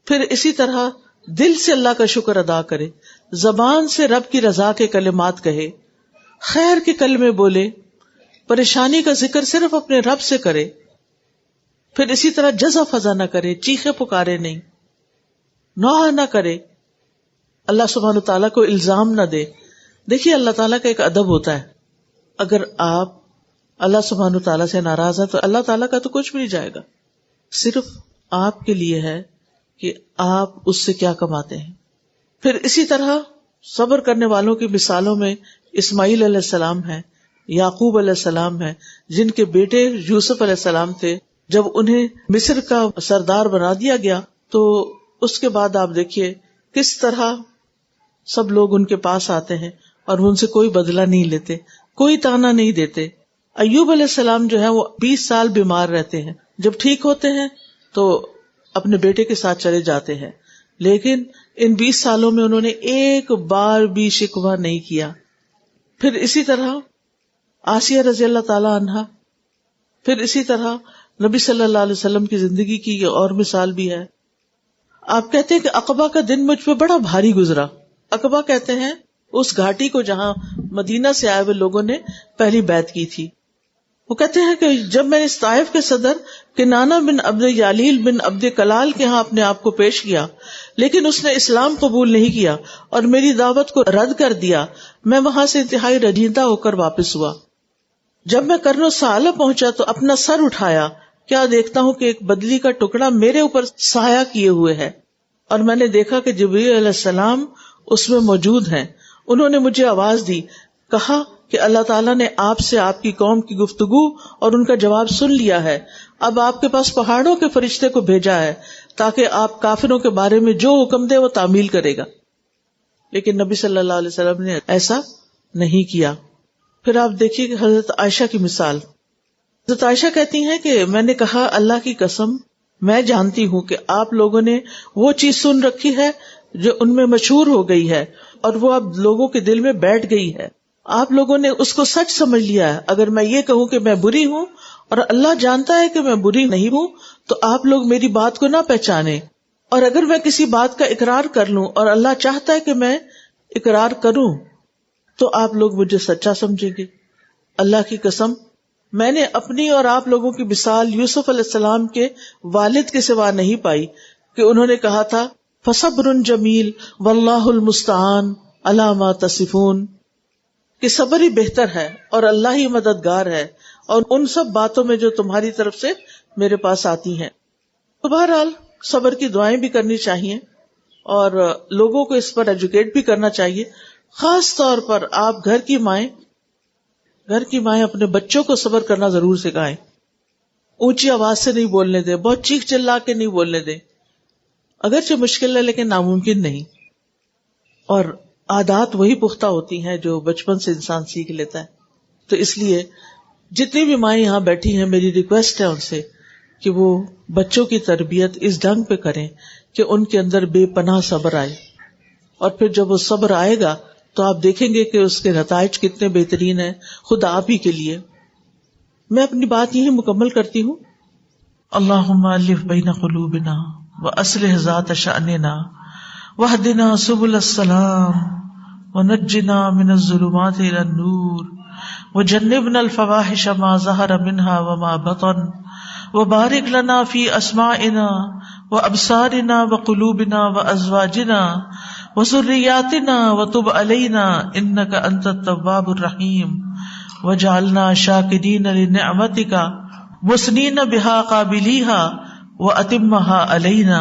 [SPEAKER 2] پھر اسی طرح دل سے اللہ کا شکر ادا کرے، زبان سے رب کی رضا کے کلمات کہے، خیر کے کلمے بولے، پریشانی کا ذکر صرف اپنے رب سے کرے. پھر اسی طرح جزا فضا نہ کرے، چیخے پکارے نہیں، نوحہ نہ کرے، اللہ سبحانہ تعالیٰ کو الزام نہ دے. دیکھیے اللہ تعالیٰ کا ایک ادب ہوتا ہے، اگر آپ اللہ سبحانہ تعالیٰ سے ناراض ہیں تو اللہ تعالیٰ کا تو کچھ بھی نہیں جائے گا، صرف آپ کے لیے ہے کہ آپ اس سے کیا کماتے ہیں. پھر اسی طرح صبر کرنے والوں کی مثالوں میں اسماعیل علیہ السلام ہے، یعقوب علیہ السلام ہے، جن کے بیٹے یوسف علیہ السلام تھے. جب انہیں مصر کا سردار بنا دیا گیا تو اس کے بعد آپ دیکھیے کس طرح سب لوگ ان کے پاس آتے ہیں اور ان سے کوئی بدلہ نہیں لیتے، کوئی تانا نہیں دیتے. ایوب علیہ السلام جو ہے وہ 20 سال بیمار رہتے ہیں، جب ٹھیک ہوتے ہیں تو اپنے بیٹے کے ساتھ چلے جاتے ہیں، لیکن ان 20 سالوں میں انہوں نے ایک بار بھی شکوہ نہیں کیا. پھر اسی طرح آسیہ رضی اللہ تعالی عنہا، پھر اسی طرح نبی صلی اللہ علیہ وسلم کی زندگی کی یہ اور مثال بھی ہے. آپ کہتے ہیں کہ عقبہ کا دن مجھ پہ بڑا بھاری گزرا. عقبہ کہتے ہیں اس گھاٹی کو جہاں مدینہ سے آئے ہوئے لوگوں نے پہلی بیعت کی تھی. وہ کہتے ہیں کہ جب میں نے طائف کے صدر کنانہ بن عبد یالیل بن عبد کلال کے ہاں اپنے آپ کو پیش کیا، لیکن اس نے اسلام قبول نہیں کیا اور میری دعوت کو رد کر دیا، میں وہاں سے انتہائی رنجیدہ ہو کر واپس ہوا. جب میں کرنو سالہ پہنچا تو اپنا سر اٹھایا، کیا دیکھتا ہوں کہ ایک بدلی کا ٹکڑا میرے اوپر سایہ کیے ہوئے ہے، اور میں نے دیکھا کہ جبریل علیہ السلام اس میں موجود ہیں. انہوں نے مجھے آواز دی، کہا کہ اللہ تعالیٰ نے آپ سے آپ کی قوم کی گفتگو اور ان کا جواب سن لیا ہے، اب آپ کے پاس پہاڑوں کے فرشتے کو بھیجا ہے تاکہ آپ کافروں کے بارے میں جو حکم دے وہ تعمیل کرے گا. لیکن نبی صلی اللہ علیہ وسلم نے ایسا نہیں کیا. پھر آپ دیکھیے کہ حضرت عائشہ کی مثال. حضرت عائشہ کہتی ہیں کہ میں نے کہا اللہ کی قسم میں جانتی ہوں کہ آپ لوگوں نے وہ چیز سن رکھی ہے جو ان میں مشہور ہو گئی ہے اور وہ اب لوگوں کے دل میں بیٹھ گئی ہے. آپ لوگوں نے اس کو سچ سمجھ لیا ہے. اگر میں یہ کہوں کہ میں بری ہوں اور اللہ جانتا ہے کہ میں بری نہیں ہوں تو آپ لوگ میری بات کو نہ پہچانے، اور اگر میں کسی بات کا اقرار کر لوں اور اللہ چاہتا ہے کہ میں اقرار کروں تو آپ لوگ مجھے سچا سمجھیں گے. اللہ کی قسم میں نے اپنی اور آپ لوگوں کی مثال یوسف علیہ السلام کے والد کے سوا نہیں پائی کہ انہوں نے کہا تھا فصبر جمیل واللہ المستعان علی ما تصفون، کہ صبر ہی بہتر ہے اور اللہ ہی مددگار ہے اور ان سب باتوں میں جو تمہاری طرف سے میرے پاس آتی ہیں. تو بہرحال صبر کی دعائیں بھی کرنی چاہیے اور لوگوں کو اس پر ایجوکیٹ بھی کرنا چاہیے. خاص طور پر آپ گھر کی مائیں اپنے بچوں کو صبر کرنا ضرور سکھائیں. اونچی آواز سے نہیں بولنے دیں، بہت چیخ چلا کے نہیں بولنے دیں، اگرچہ مشکل ہے لیکن ناممکن نہیں. اور عادات وہی پختہ ہوتی ہیں جو بچپن سے انسان سیکھ لیتا ہے. تو اس لیے جتنی بھی مائیں یہاں بیٹھی ہیں، میری ریکویسٹ ہے ان سے کہ وہ بچوں کی تربیت اس ڈھنگ پہ کریں کہ ان کے اندر بے پناہ صبر آئے، اور پھر جب وہ صبر آئے گا تو آپ دیکھیں گے کہ اس کے نتائج کتنے بہترین ہیں خود آپ ہی کے لیے. میں اپنی بات یہی مکمل کرتی ہوں. اللہم الف بین قلوبنا واصلح ذات شأننا واہدنا سبل السلام ونجنا من الظلمات الى النور وجنبنا الفواحش ما ظہر منها وما بطن وبارک لنا فی اسماعنا وابصارنا وقلوبنا وازواجنا وذریاتنا وتب علینا انک انت التواب الرحیم وجعلنا شاکرین لنعمتک مثنین بها قابلیها واتمها علینا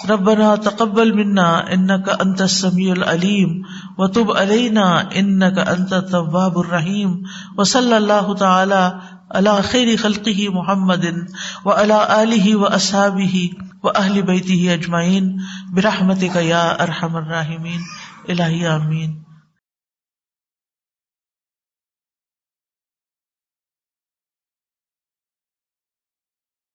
[SPEAKER 2] ربنا تقبل منا انک انت السمیع العلیم وتب علینا انک انت التواب الرحیم وصلی اللہ تعالی علی خیر خلقہ محمد وعلی آلہ واصحابہ واہل بیتہ اجمعین برحمتک یا ارحم الراحمین. الہی آمین.